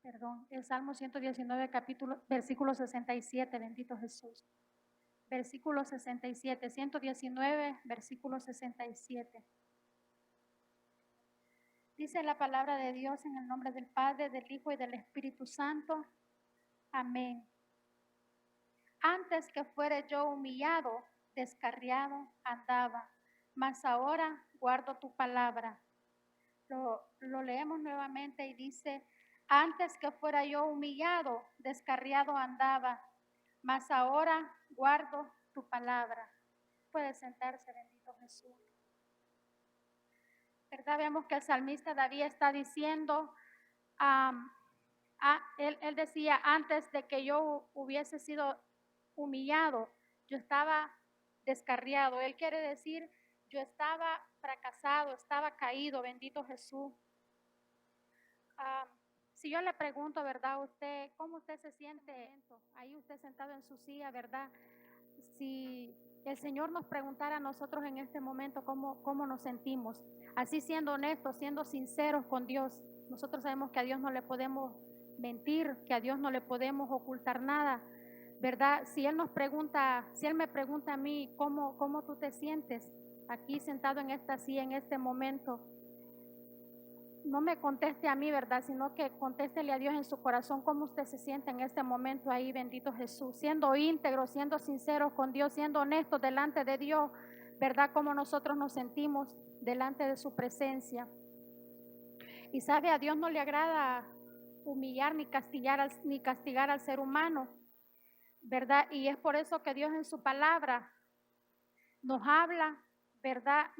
Perdón, el Salmo 119, versículo 67, bendito Jesús. Versículo 67, 119, versículo 67. Dice la palabra de Dios en el nombre del Padre, del Hijo y del Espíritu Santo. Amén. Antes que fuere yo humillado, descarriado andaba, mas ahora guardo tu palabra. Lo leemos nuevamente y dice, antes que fuera yo humillado, descarriado andaba, mas ahora guardo tu palabra. Puede sentarse, bendito Jesús. ¿Verdad? Vemos que el salmista David está diciendo, él decía, antes de que yo hubiese sido humillado, yo estaba descarriado. Él quiere decir, yo estaba fracasado, estaba caído, bendito Jesús. Si yo le pregunto, ¿verdad? Usted, ¿cómo usted se siente? Ahí usted sentado en su silla, ¿verdad? Si el Señor nos preguntara a nosotros en este momento cómo nos sentimos, así siendo honestos, siendo sinceros con Dios, nosotros sabemos que a Dios no le podemos mentir, que a Dios no le podemos ocultar nada, ¿verdad? Si Él nos pregunta, si Él me pregunta a mí cómo tú te sientes aquí sentado en esta silla en este momento, no me conteste a mí, ¿verdad? Sino que contéstele a Dios en su corazón cómo usted se siente en este momento ahí, bendito Jesús. Siendo íntegros, siendo sinceros con Dios, siendo honestos delante de Dios, ¿verdad? Cómo nosotros nos sentimos delante de su presencia. Y sabe, a Dios no le agrada humillar ni castigar al ser humano, ¿verdad? Y es por eso que Dios en su palabra nos habla, ¿verdad?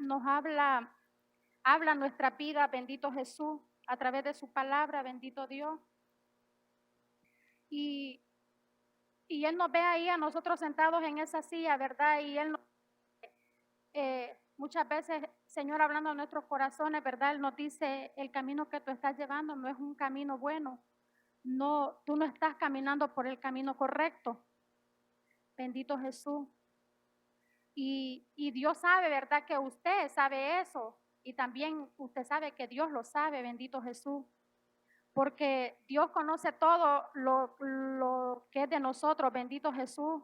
Habla nuestra vida, bendito Jesús, a través de su palabra, bendito Dios. Y Él nos ve ahí a nosotros sentados en esa silla, ¿verdad? Y Él muchas veces, Señor, hablando a nuestros corazones, ¿verdad? Él nos dice, el camino que tú estás llevando no es un camino bueno. No, tú no estás caminando por el camino correcto. Bendito Jesús. Y Dios sabe, ¿verdad? Que usted sabe eso. Y también usted sabe que Dios lo sabe, bendito Jesús. Porque Dios conoce todo lo que es de nosotros, bendito Jesús.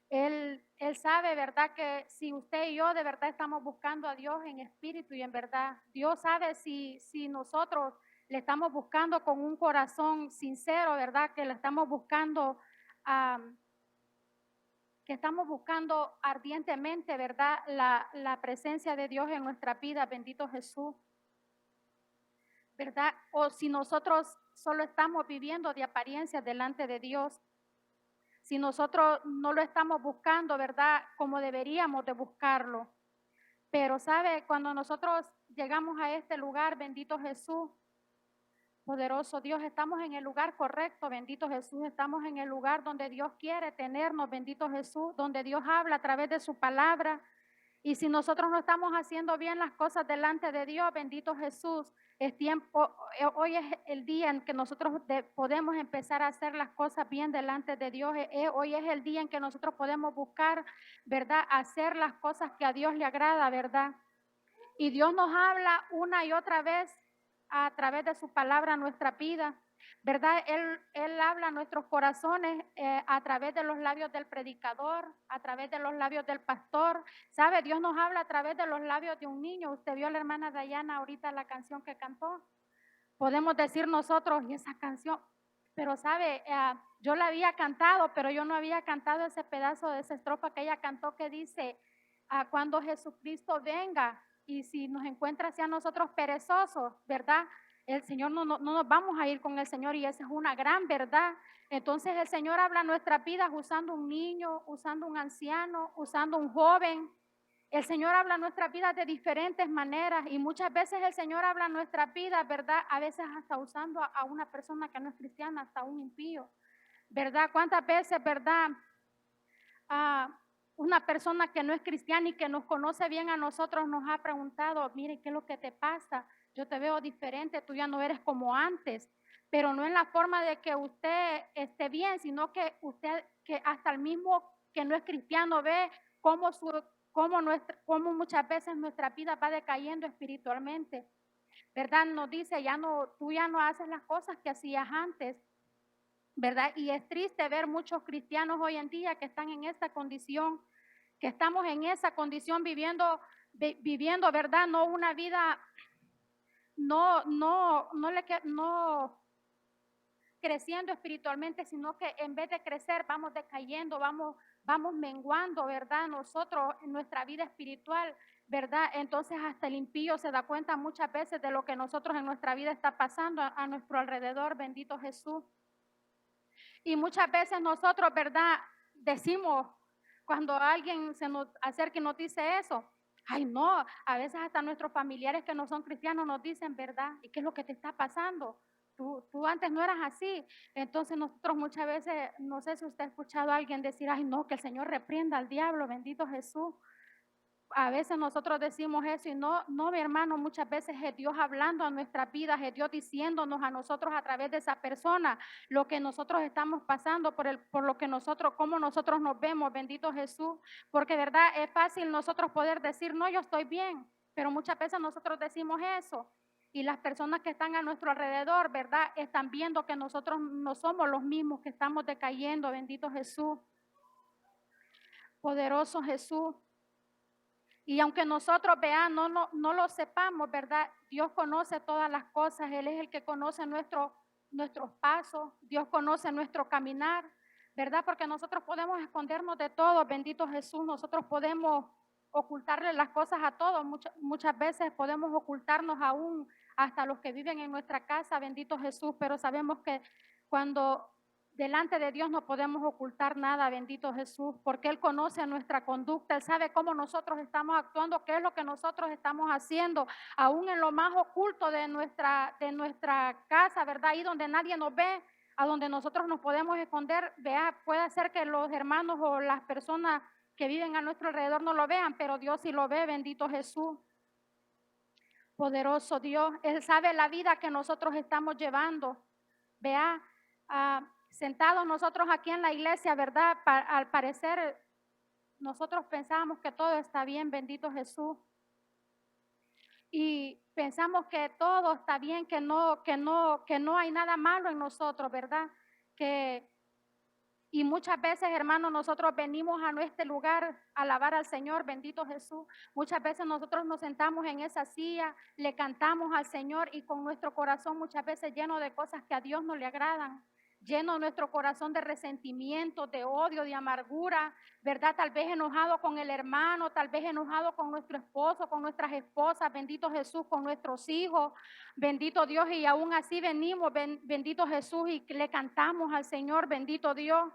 Él sabe, ¿verdad? Que si usted y yo de verdad estamos buscando a Dios en espíritu y en verdad, Dios sabe si nosotros le estamos buscando con un corazón sincero, ¿verdad? Que le estamos buscando, que estamos buscando ardientemente, ¿verdad? La presencia de Dios en nuestra vida, bendito Jesús. ¿Verdad? O si nosotros solo estamos viviendo de apariencias delante de Dios, si nosotros no lo estamos buscando, ¿verdad? Como deberíamos de buscarlo. Pero, ¿sabe? Cuando nosotros llegamos a este lugar, bendito Jesús, poderoso Dios, estamos en el lugar correcto, bendito Jesús, estamos en el lugar donde Dios quiere tenernos, bendito Jesús, donde Dios habla a través de su palabra. Y si nosotros no estamos haciendo bien las cosas delante de Dios, bendito Jesús, es tiempo, hoy es el día en que nosotros podemos empezar a hacer las cosas bien delante de Dios. Hoy es el día en que nosotros podemos buscar, ¿verdad? Hacer las cosas que a Dios le agrada, ¿verdad? Y Dios nos habla una y otra vez a través de su palabra a nuestra vida. ¿Verdad? Él habla a nuestros corazones a través de los labios del predicador, a través de los labios del pastor. ¿Sabe? Dios nos habla a través de los labios de un niño. Usted vio a la hermana Dayana ahorita la canción que cantó. Podemos decir nosotros, y esa canción, pero sabe, yo la había cantado, pero yo no había cantado ese pedazo de esa estrofa que ella cantó que dice, cuando Jesucristo venga y si nos encuentra hacia nosotros perezosos, ¿verdad? El Señor no nos vamos a ir con el Señor y esa es una gran verdad. Entonces el Señor habla en nuestras vidas usando un niño, usando un anciano, usando un joven. El Señor habla en nuestras vidas de diferentes maneras y muchas veces el Señor habla en nuestras vidas, ¿verdad? A veces hasta usando a una persona que no es cristiana, hasta un impío, ¿verdad? ¿Cuántas veces, verdad? Una persona que no es cristiana y que nos conoce bien a nosotros nos ha preguntado, mire, ¿qué es lo que te pasa? Yo te veo diferente, tú ya no eres como antes, pero no en la forma de que usted esté bien, sino que usted, que hasta el mismo que no es cristiano ve cómo muchas veces nuestra vida va decayendo espiritualmente. ¿verdad? Nos dice, tú ya no haces las cosas que hacías antes, ¿verdad? Y es triste ver muchos cristianos hoy en día que están en esta condición, que estamos en esa condición viviendo, ¿verdad? No una vida, no creciendo espiritualmente, sino que en vez de crecer vamos decayendo, vamos menguando, ¿verdad? Nosotros en nuestra vida espiritual, ¿verdad? Entonces hasta el impío se da cuenta muchas veces de lo que nosotros en nuestra vida está pasando a nuestro alrededor, bendito Jesús. Y muchas veces nosotros, ¿verdad? Decimos, cuando alguien se nos acerca y nos dice eso, ay no, a veces hasta nuestros familiares que no son cristianos nos dicen, ¿verdad? ¿Y qué es lo que te está pasando? Tú antes no eras así. Entonces nosotros muchas veces, no sé si usted ha escuchado a alguien decir, ay no, que el Señor reprenda al diablo, bendito Jesús. A veces nosotros decimos eso y no, mi hermano, muchas veces es Dios hablando a nuestras vidas, es Dios diciéndonos a nosotros a través de esa persona lo que nosotros estamos pasando, por lo que nosotros, cómo nosotros nos vemos, bendito Jesús, porque verdad es fácil nosotros poder decir, no, yo estoy bien, pero muchas veces nosotros decimos eso y las personas que están a nuestro alrededor, verdad, están viendo que nosotros no somos los mismos que estamos decayendo, bendito Jesús, poderoso Jesús. Y aunque nosotros veamos, no lo sepamos, ¿verdad? Dios conoce todas las cosas, Él es el que conoce nuestros pasos, Dios conoce nuestro caminar, ¿verdad? Porque nosotros podemos escondernos de todo, bendito Jesús, nosotros podemos ocultarle las cosas a todos, muchas veces podemos ocultarnos aún hasta los que viven en nuestra casa, bendito Jesús, pero sabemos que cuando delante de Dios no podemos ocultar nada, bendito Jesús, porque Él conoce nuestra conducta, Él sabe cómo nosotros estamos actuando, qué es lo que nosotros estamos haciendo, aún en lo más oculto de nuestra casa, ¿verdad? Ahí donde nadie nos ve, a donde nosotros nos podemos esconder, vea, puede ser que los hermanos o las personas que viven a nuestro alrededor no lo vean, pero Dios sí lo ve, bendito Jesús. Poderoso Dios, Él sabe la vida que nosotros estamos llevando. Vea, sentados nosotros aquí en la iglesia, ¿verdad? Al parecer nosotros pensábamos que todo está bien, bendito Jesús. Y pensamos que todo está bien, que no hay nada malo en nosotros, ¿verdad? Y muchas veces, hermanos, nosotros venimos a nuestro lugar a alabar al Señor, bendito Jesús. Muchas veces nosotros nos sentamos en esa silla, le cantamos al Señor y con nuestro corazón muchas veces lleno de cosas que a Dios no le agradan, lleno nuestro corazón de resentimiento, de odio, de amargura, ¿verdad? Tal vez enojado con el hermano, tal vez enojado con nuestro esposo, con nuestras esposas, bendito Jesús, con nuestros hijos, bendito Dios, y aún así venimos, bendito Jesús, y le cantamos al Señor, bendito Dios.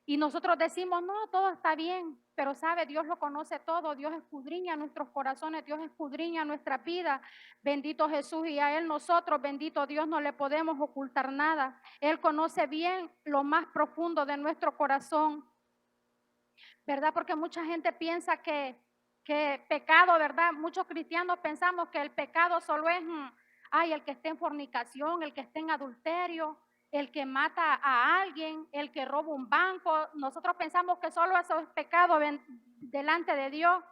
Y nosotros decimos, no, todo está bien, pero sabe, Dios lo conoce todo, Dios escudriña nuestros corazones, Dios escudriña nuestra vida, bendito Jesús, y a Él nosotros, bendito Dios, no le podemos ocultar nada. Él conoce bien lo más profundo de nuestro corazón, ¿verdad? Porque mucha gente piensa que pecado, ¿verdad? Muchos cristianos pensamos que el pecado solo es, ay, el que esté en fornicación, el que esté en adulterio, el que mata a alguien, el que roba un banco. Nosotros pensamos que solo eso es pecado delante de Dios,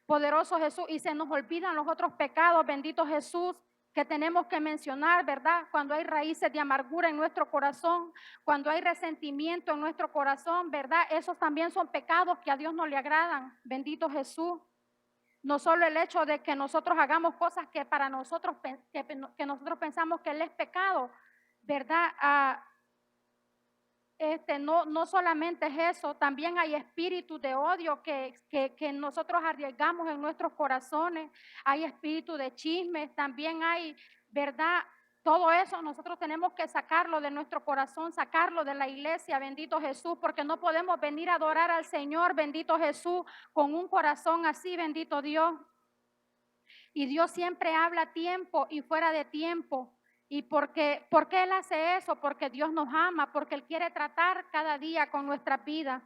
poderoso Jesús, y se nos olvidan los otros pecados, bendito Jesús, que tenemos que mencionar, ¿verdad? Cuando hay raíces de amargura en nuestro corazón, cuando hay resentimiento en nuestro corazón, ¿verdad? Esos también son pecados que a Dios no le agradan, bendito Jesús. No solo el hecho de que nosotros hagamos cosas que para nosotros, que nosotros pensamos que Él es pecado, ¿verdad? No solamente es eso, también hay espíritu de odio que nosotros arriesgamos en nuestros corazones, hay espíritu de chismes, también hay, ¿verdad? Todo eso nosotros tenemos que sacarlo de nuestro corazón, sacarlo de la iglesia, bendito Jesús, porque no podemos venir a adorar al Señor, bendito Jesús, con un corazón así, bendito Dios. Y Dios siempre habla a tiempo y fuera de tiempo. ¿Y por qué Él hace eso? Porque Dios nos ama, porque Él quiere tratar cada día con nuestra vida.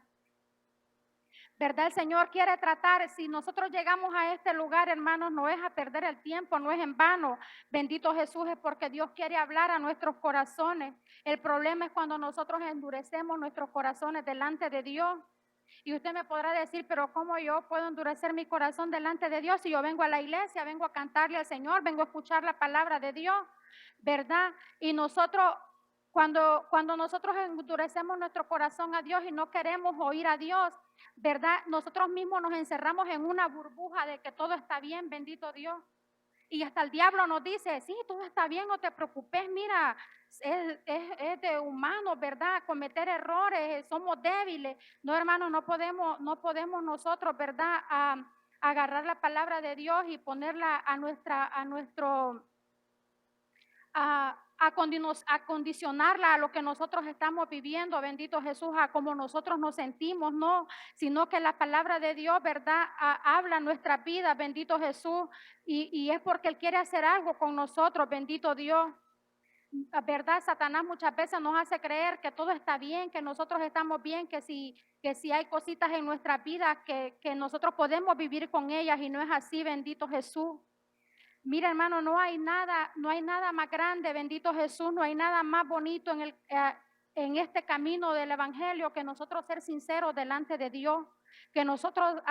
¿Verdad? El Señor quiere tratar. Si nosotros llegamos a este lugar, hermanos, no es a perder el tiempo, no es en vano. Bendito Jesús, es porque Dios quiere hablar a nuestros corazones. El problema es cuando nosotros endurecemos nuestros corazones delante de Dios. Y usted me podrá decir, pero ¿cómo yo puedo endurecer mi corazón delante de Dios si yo vengo a la iglesia, vengo a cantarle al Señor, vengo a escuchar la palabra de Dios, ¿verdad? Y nosotros, cuando nosotros endurecemos nuestro corazón a Dios y no queremos oír a Dios, ¿verdad? Nosotros mismos nos encerramos en una burbuja de que todo está bien, bendito Dios. Y hasta el diablo nos dice, sí, todo está bien, no te preocupes, mira, es de humanos, ¿verdad? Cometer errores, somos débiles. No, hermanos, no podemos nosotros, ¿verdad? Agarrar la palabra de Dios y ponerla a condicionarla a lo que nosotros estamos viviendo, bendito Jesús, a como nosotros nos sentimos, no, sino que la palabra de Dios, ¿verdad? Habla nuestra vida, bendito Jesús, y es porque Él quiere hacer algo con nosotros, bendito Dios. ¿Verdad? Satanás muchas veces nos hace creer que todo está bien, que nosotros estamos bien, que si hay cositas en nuestra vida que nosotros podemos vivir con ellas, y no es así, bendito Jesús. Mira, hermano, no hay nada más grande, bendito Jesús, no hay nada más bonito en este camino del evangelio que nosotros ser sinceros delante de Dios, que nosotros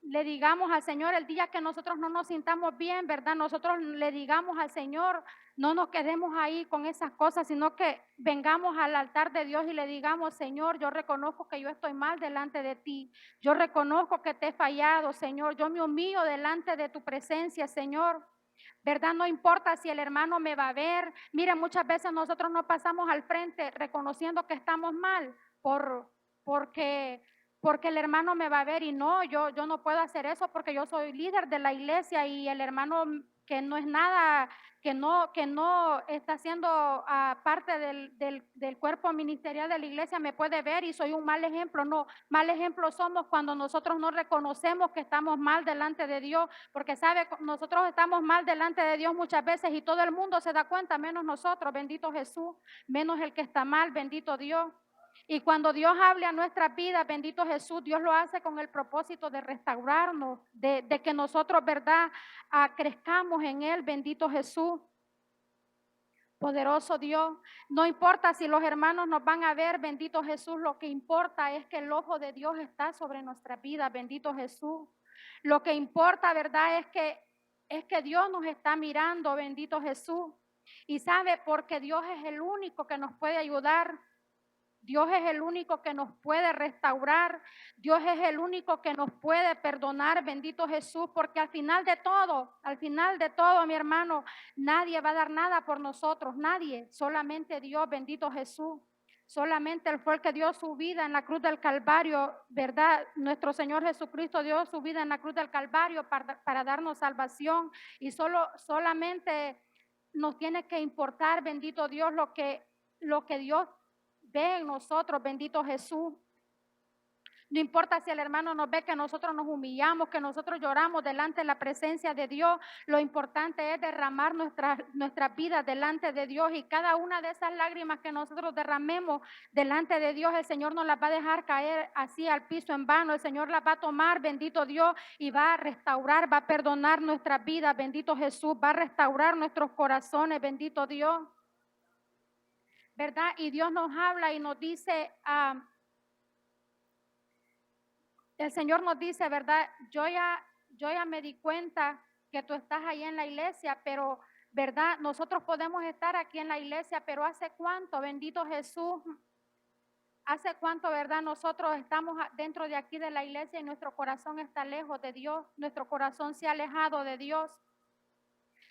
le digamos al Señor el día que nosotros no nos sintamos bien, ¿verdad? Nosotros le digamos al Señor, no nos quedemos ahí con esas cosas, sino que vengamos al altar de Dios y le digamos, Señor, yo reconozco que yo estoy mal delante de ti. Yo reconozco que te he fallado, Señor. Yo me humillo delante de tu presencia, Señor. ¿Verdad? No importa si el hermano me va a ver. Mire, muchas veces nosotros no pasamos al frente reconociendo que estamos mal porque, porque el hermano me va a ver, y no, yo no puedo hacer eso porque yo soy líder de la iglesia, y el hermano que no es nada, que no está siendo parte del cuerpo ministerial de la iglesia me puede ver y soy un mal ejemplo. No, mal ejemplo somos cuando nosotros no reconocemos que estamos mal delante de Dios, porque sabe, nosotros estamos mal delante de Dios muchas veces y todo el mundo se da cuenta, menos nosotros, bendito Jesús, menos el que está mal, bendito Dios. Y cuando Dios hable a nuestras vidas, bendito Jesús, Dios lo hace con el propósito de restaurarnos, de que nosotros, ¿verdad? Crezcamos en Él, bendito Jesús. Poderoso Dios, no importa si los hermanos nos van a ver, bendito Jesús, lo que importa es que el ojo de Dios está sobre nuestra vida, bendito Jesús. Lo que importa, ¿verdad? Es que Dios nos está mirando, bendito Jesús. Y sabe, porque Dios es el único que nos puede ayudar. Dios es el único que nos puede restaurar. Dios es el único que nos puede perdonar, bendito Jesús, porque al final de todo, mi hermano, nadie va a dar nada por nosotros, nadie, solamente Dios, bendito Jesús. Solamente Él fue el que dio su vida en la cruz del Calvario, ¿verdad? Nuestro Señor Jesucristo dio su vida en la cruz del Calvario para darnos salvación, y solamente nos tiene que importar, bendito Dios, lo que Dios ve en nosotros, bendito Jesús. No importa si el hermano nos ve que nosotros nos humillamos, que nosotros lloramos delante de la presencia de Dios. Lo importante es derramar nuestras vidas delante de Dios, y cada una de esas lágrimas que nosotros derramemos delante de Dios, el Señor no las va a dejar caer así al piso en vano. El Señor las va a tomar, bendito Dios, y va a restaurar, va a perdonar nuestras vidas, bendito Jesús, va a restaurar nuestros corazones, bendito Dios. ¿Verdad? Y Dios nos habla y nos dice, el Señor nos dice, ¿verdad? Yo ya me di cuenta que tú estás ahí en la iglesia, pero, ¿verdad? Nosotros podemos estar aquí en la iglesia, pero ¿hace cuánto, bendito Jesús? ¿Hace cuánto, verdad? Nosotros estamos dentro de aquí de la iglesia y nuestro corazón está lejos de Dios, nuestro corazón se ha alejado de Dios.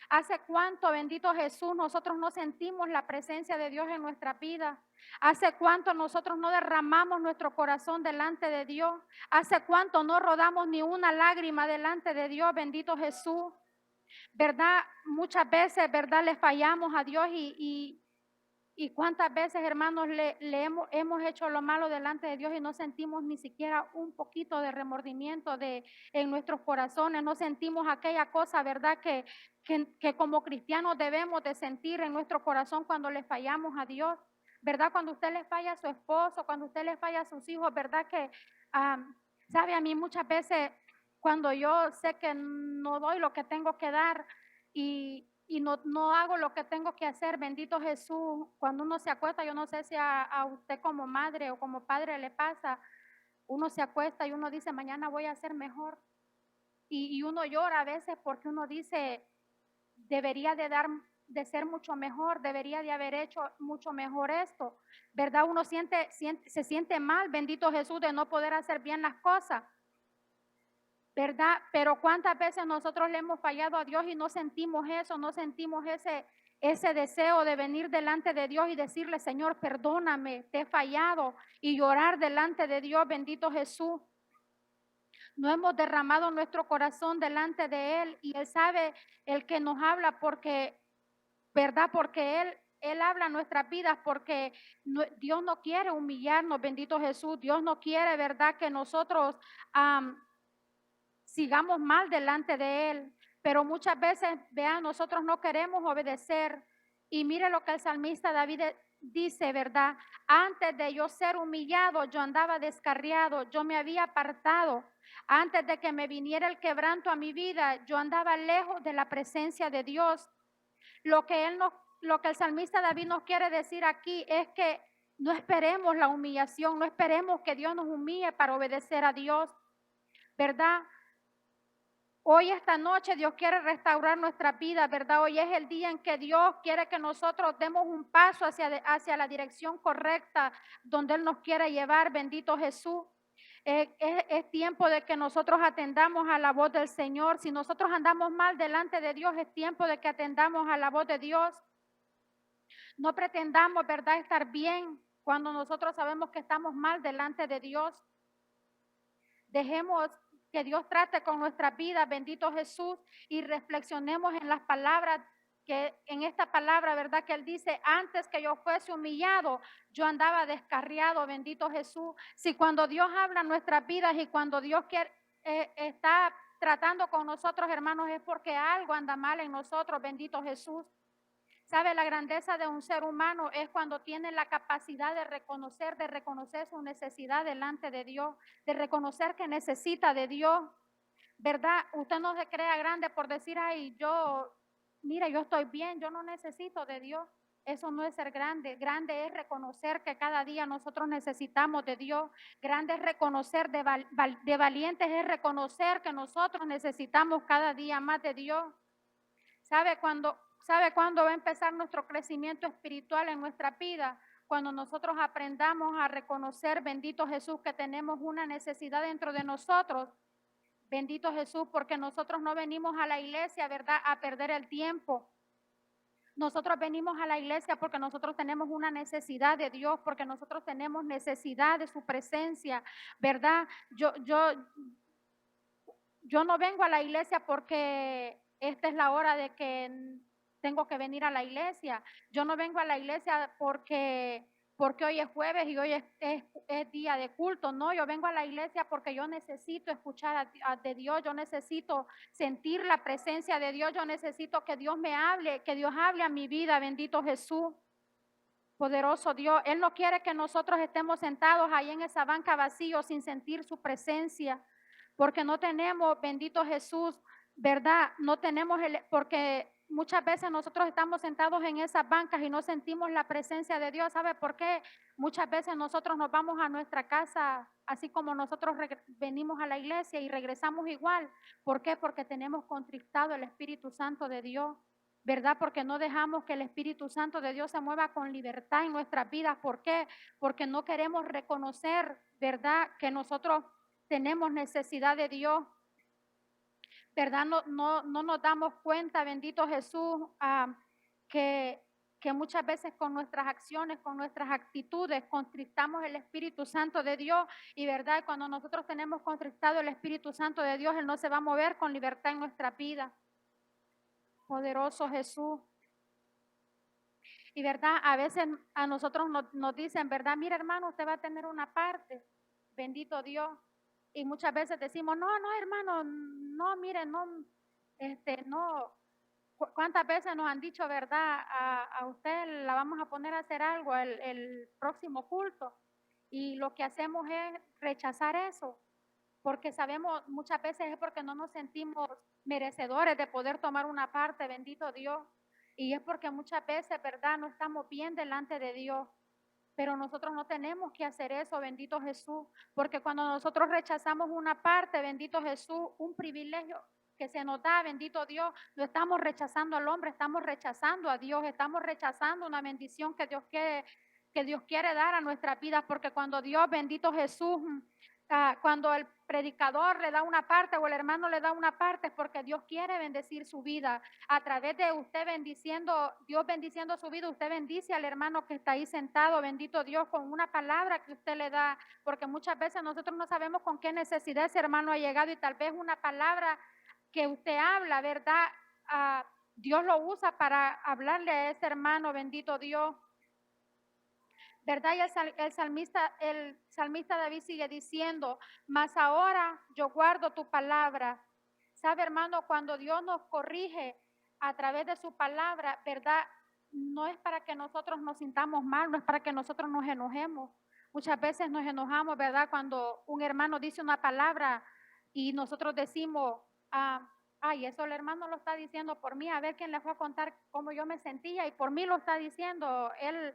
¿Hace cuánto, bendito Jesús, nosotros no sentimos la presencia de Dios en nuestra vida? ¿Hace cuánto nosotros no derramamos nuestro corazón delante de Dios? ¿Hace cuánto no rodamos ni una lágrima delante de Dios, bendito Jesús? ¿Verdad? Muchas veces, ¿verdad? Le fallamos a Dios, y cuántas veces, hermanos, hemos hecho lo malo delante de Dios y no sentimos ni siquiera un poquito de remordimiento en nuestros corazones. No sentimos aquella cosa, ¿verdad? Que como cristianos debemos de sentir en nuestro corazón cuando le fallamos a Dios, ¿verdad? Cuando usted le falla a su esposo, cuando usted le falla a sus hijos, ¿verdad? Sabe, a mí muchas veces cuando yo sé que no doy lo que tengo que dar y no hago lo que tengo que hacer, bendito Jesús, cuando uno se acuesta, yo no sé si a usted como madre o como padre le pasa, Uno se acuesta y uno dice, mañana voy a ser mejor. Y uno llora a veces porque uno dice, debería de ser mucho mejor, debería de haber hecho mucho mejor esto, ¿verdad? Uno se siente mal, bendito Jesús, de no poder hacer bien las cosas, ¿verdad? Pero cuántas veces nosotros le hemos fallado a Dios y no sentimos eso, no sentimos ese deseo de venir delante de Dios y decirle, Señor, perdóname, te he fallado, y llorar delante de Dios, bendito Jesús. No hemos derramado nuestro corazón delante de Él, y Él sabe el que nos habla, porque, ¿verdad? Porque Él habla nuestras vidas, porque Dios no quiere humillarnos, bendito Jesús. Dios no quiere, ¿verdad?, que nosotros sigamos mal delante de Él. Pero muchas veces, vean, nosotros no queremos obedecer. Y mire lo que el salmista David dice, ¿verdad? Antes de yo ser humillado, yo andaba descarriado, yo me había apartado. Antes de que me viniera el quebranto a mi vida, yo andaba lejos de la presencia de Dios. Lo que lo que el salmista David nos quiere decir aquí es que no esperemos la humillación, no esperemos que Dios nos humille para obedecer a Dios, ¿verdad? Hoy, esta noche, Dios quiere restaurar nuestra vida, ¿verdad? Hoy es el día en que Dios quiere que nosotros demos un paso hacia la dirección correcta donde Él nos quiere llevar, bendito Jesús. Es tiempo de que nosotros atendamos a la voz del Señor. Si nosotros andamos mal delante de Dios, es tiempo de que atendamos a la voz de Dios. No pretendamos, ¿verdad?, estar bien cuando nosotros sabemos que estamos mal delante de Dios. Dejemos que Dios trate con nuestra vida, bendito Jesús, y reflexionemos en las palabras, que en esta palabra, ¿verdad?, que Él dice, antes que yo fuese humillado, yo andaba descarriado, bendito Jesús. Si cuando Dios habla en nuestras vidas y cuando Dios está tratando con nosotros, hermanos, es porque algo anda mal en nosotros, bendito Jesús. ¿Sabe? La grandeza de un ser humano es cuando tiene la capacidad de reconocer su necesidad delante de Dios, de reconocer que necesita de Dios, ¿verdad? Usted no se crea grande por decir, ay, mira, yo estoy bien, yo no necesito de Dios. Eso no es ser grande. Grande es reconocer que cada día nosotros necesitamos de Dios. Grande es reconocer, de valientes es reconocer que nosotros necesitamos cada día más de Dios. ¿Sabe cuándo va a empezar nuestro crecimiento espiritual en nuestra vida? Cuando nosotros aprendamos a reconocer, bendito Jesús, que tenemos una necesidad dentro de nosotros. Bendito Jesús, porque nosotros no venimos a la iglesia, ¿verdad?, a perder el tiempo. Nosotros venimos a la iglesia porque nosotros tenemos una necesidad de Dios, porque nosotros tenemos necesidad de su presencia, ¿verdad? Yo no vengo a la iglesia porque esta es la hora de que tengo que venir a la iglesia. Yo no vengo a la iglesia porque hoy es jueves y hoy es día de culto. No, yo vengo a la iglesia porque yo necesito escuchar de Dios, yo necesito sentir la presencia de Dios, yo necesito que Dios me hable, que Dios hable a mi vida, bendito Jesús. Poderoso Dios, Él no quiere que nosotros estemos sentados ahí en esa banca vacío sin sentir su presencia, porque no tenemos, bendito Jesús, ¿verdad? No tenemos porque muchas veces nosotros estamos sentados en esas bancas y no sentimos la presencia de Dios. ¿Sabe por qué? Muchas veces nosotros nos vamos a nuestra casa, así como nosotros venimos a la iglesia y regresamos igual. ¿Por qué? Porque tenemos contristado el Espíritu Santo de Dios, ¿verdad? Porque no dejamos que el Espíritu Santo de Dios se mueva con libertad en nuestras vidas. ¿Por qué? Porque no queremos reconocer, ¿verdad?, que nosotros tenemos necesidad de Dios, ¿verdad? No nos damos cuenta, bendito Jesús, que muchas veces con nuestras acciones, con nuestras actitudes, contristamos el Espíritu Santo de Dios. Y verdad, cuando nosotros tenemos contristado el Espíritu Santo de Dios, Él no se va a mover con libertad en nuestra vida. Poderoso Jesús. Y verdad, a veces a nosotros nos dicen, verdad, mira hermano, usted va a tener una parte, bendito Dios. Y muchas veces decimos, no, hermano, no, mire, no, no. ¿Cuántas veces nos han dicho, verdad, a usted la vamos a poner a hacer algo el próximo culto? Y lo que hacemos es rechazar eso, porque sabemos, muchas veces es porque no nos sentimos merecedores de poder tomar una parte, bendito Dios. Y es porque muchas veces, ¿verdad?, no estamos bien delante de Dios. Pero nosotros no tenemos que hacer eso, bendito Jesús, porque cuando nosotros rechazamos una parte, bendito Jesús, un privilegio que se nos da, bendito Dios, no estamos rechazando al hombre, estamos rechazando a Dios, estamos rechazando una bendición que Dios quiere dar a nuestra vida, porque cuando Dios, bendito Jesús, cuando el predicador le da una parte o el hermano le da una parte, es porque Dios quiere bendecir su vida. A través de usted bendiciendo, Dios bendiciendo su vida, usted bendice al hermano que está ahí sentado, bendito Dios, con una palabra que usted le da, porque muchas veces nosotros no sabemos con qué necesidad ese hermano ha llegado y tal vez una palabra que usted habla, ¿verdad? Dios lo usa para hablarle a ese hermano, bendito Dios. ¿Verdad? Y el salmista David sigue diciendo, mas ahora yo guardo tu palabra. ¿Sabe, hermano? Cuando Dios nos corrige a través de su palabra, ¿verdad? No es para que nosotros nos sintamos mal, no es para que nosotros nos enojemos. Muchas veces nos enojamos, ¿verdad? Cuando un hermano dice una palabra y nosotros decimos, ay, eso el hermano lo está diciendo por mí, a ver quién le fue a contar cómo yo me sentía y por mí lo está diciendo, él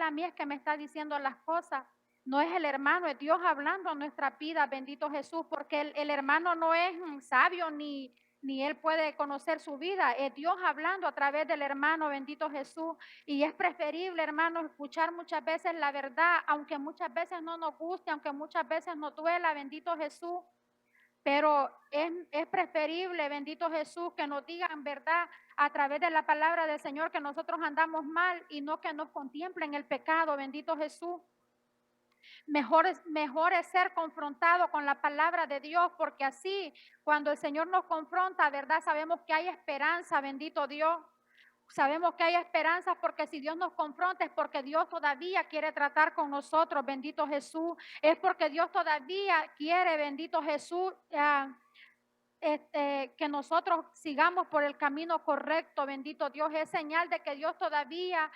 a mí es que me está diciendo las cosas. No es el hermano, es Dios hablando a nuestra vida, bendito Jesús, porque el hermano no es sabio ni él puede conocer su vida, es Dios hablando a través del hermano, bendito Jesús. Y es preferible, hermano, escuchar muchas veces la verdad, aunque muchas veces no nos guste, aunque muchas veces nos duela, bendito Jesús. Pero es preferible, bendito Jesús, que nos digan verdad a través de la palabra del Señor que nosotros andamos mal y no que nos contemplen el pecado, bendito Jesús. Mejor es ser confrontado con la palabra de Dios, porque así cuando el Señor nos confronta, verdad, sabemos que hay esperanza, bendito Dios. Sabemos que hay esperanza porque si Dios nos confronta es porque Dios todavía quiere tratar con nosotros, bendito Jesús. Es porque Dios todavía quiere, bendito Jesús, que nosotros sigamos por el camino correcto, bendito Dios. Es señal de que Dios todavía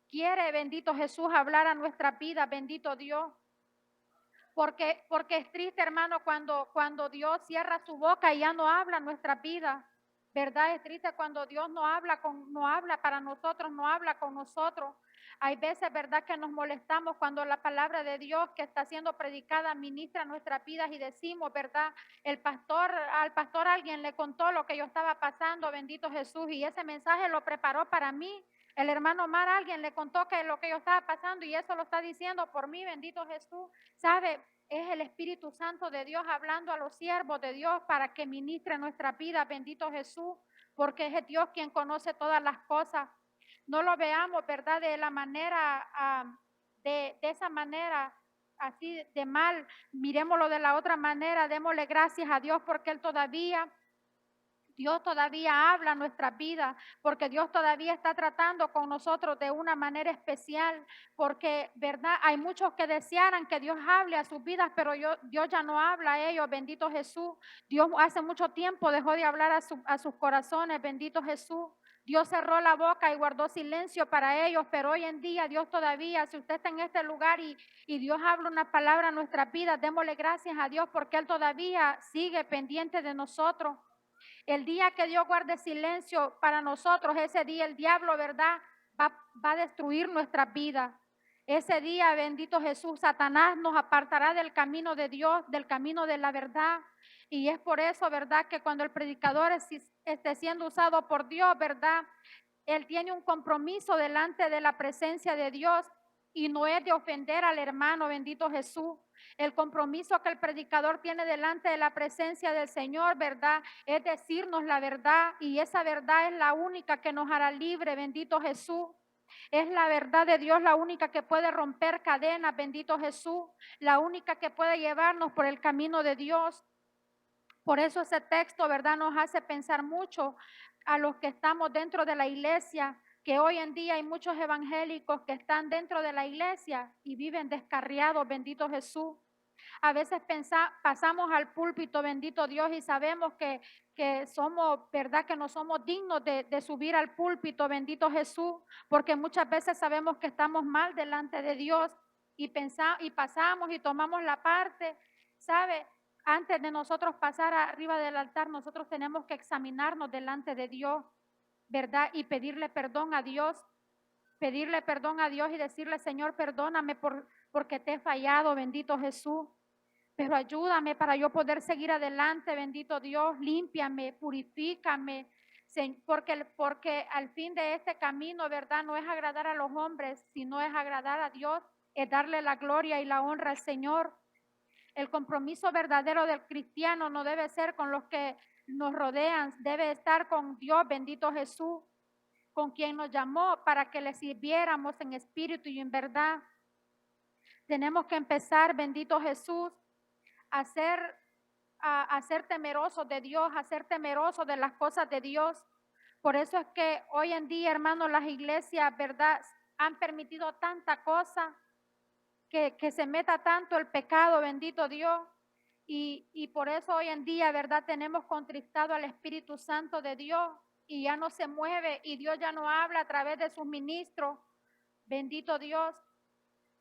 quiere, bendito Jesús, hablar a nuestra vida, bendito Dios. Porque es triste, hermano, cuando Dios cierra su boca y ya no habla nuestra vida. ¿Verdad? Es triste cuando Dios no habla para nosotros, no habla con nosotros. Hay veces, ¿verdad?, que nos molestamos cuando la palabra de Dios que está siendo predicada ministra nuestras vidas y decimos, ¿verdad? Al pastor alguien le contó lo que yo estaba pasando, bendito Jesús, y ese mensaje lo preparó para mí. El hermano Omar alguien le contó que lo que yo estaba pasando y eso lo está diciendo por mí, bendito Jesús. ¿Sabe? Es el Espíritu Santo de Dios hablando a los siervos de Dios para que ministre nuestra vida, bendito Jesús, porque es Dios quien conoce todas las cosas. No lo veamos, ¿verdad? De la manera, de esa manera, así de mal, miremoslo de la otra manera, démosle gracias a Dios porque Dios todavía habla nuestra vida, porque Dios todavía está tratando con nosotros de una manera especial, porque, ¿verdad? Hay muchos que desearan que Dios hable a sus vidas, pero Dios ya no habla a ellos, bendito Jesús. Dios hace mucho tiempo dejó de hablar a sus corazones, bendito Jesús. Dios cerró la boca y guardó silencio para ellos, pero hoy en día Dios todavía, si usted está en este lugar y Dios habla una palabra a nuestra vida, démosle gracias a Dios porque Él todavía sigue pendiente de nosotros. El día que Dios guarde silencio para nosotros, ese día el diablo, ¿verdad? Va a destruir nuestra vida. Ese día, bendito Jesús, Satanás nos apartará del camino de Dios, del camino de la verdad. Y es por eso, ¿verdad? Que cuando el predicador esté siendo usado por Dios, ¿verdad? Él tiene un compromiso delante de la presencia de Dios y no es de ofender al hermano, bendito Jesús. El compromiso que el predicador tiene delante de la presencia del Señor, ¿verdad? Es decirnos la verdad y esa verdad es la única que nos hará libre, bendito Jesús. Es la verdad de Dios la única que puede romper cadenas, bendito Jesús. La única que puede llevarnos por el camino de Dios. Por eso ese texto, ¿verdad?, nos hace pensar mucho a los que estamos dentro de la iglesia, que hoy en día hay muchos evangélicos que están dentro de la iglesia y viven descarriados, bendito Jesús. A veces pasamos al púlpito, bendito Dios, y sabemos que somos, ¿verdad?, que no somos dignos de subir al púlpito, bendito Jesús, porque muchas veces sabemos que estamos mal delante de Dios y pasamos y tomamos la parte, ¿sabe? Antes de nosotros pasar arriba del altar, nosotros tenemos que examinarnos delante de Dios, ¿verdad? Y pedirle perdón a Dios. pedirle perdón a Dios y decirle, Señor, perdóname porque te he fallado, bendito Jesús. Pero ayúdame para yo poder seguir adelante, bendito Dios, límpiame, purifícame, porque al fin de este camino, ¿verdad? No es agradar a los hombres, sino es agradar a Dios, es darle la gloria y la honra al Señor. El compromiso verdadero del cristiano no debe ser con los que nos rodean, debe estar con Dios, bendito Jesús, con quien nos llamó para que le sirviéramos en espíritu y en verdad. Tenemos que empezar, bendito Jesús, a ser temerosos de Dios, a ser temerosos de las cosas de Dios. Por eso es que hoy en día, hermanos, las iglesias, ¿verdad?, han permitido tanta cosa, que se meta tanto el pecado, bendito Dios. Y por eso hoy en día, ¿verdad?, tenemos contristado al Espíritu Santo de Dios y ya no se mueve y Dios ya no habla a través de sus ministros. Bendito Dios,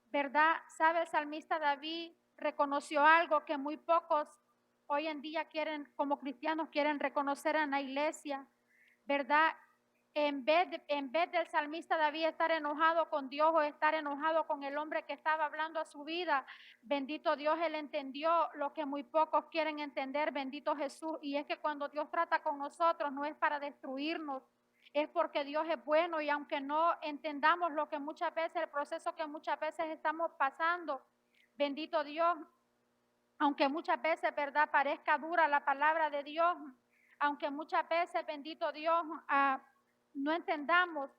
¿verdad? ¿Sabe? El salmista David reconoció algo que muy pocos hoy en día quieren, como cristianos, quieren reconocer en la iglesia, ¿verdad? En vez del salmista David estar enojado con Dios o estar enojado con el hombre que estaba hablando a su vida, bendito Dios, él entendió lo que muy pocos quieren entender, bendito Jesús, y es que cuando Dios trata con nosotros no es para destruirnos, es porque Dios es bueno, y aunque no entendamos lo que muchas veces, el proceso que muchas veces estamos pasando, bendito Dios, aunque muchas veces, ¿verdad?, parezca dura la palabra de Dios, aunque muchas veces, bendito Dios, no entendamos,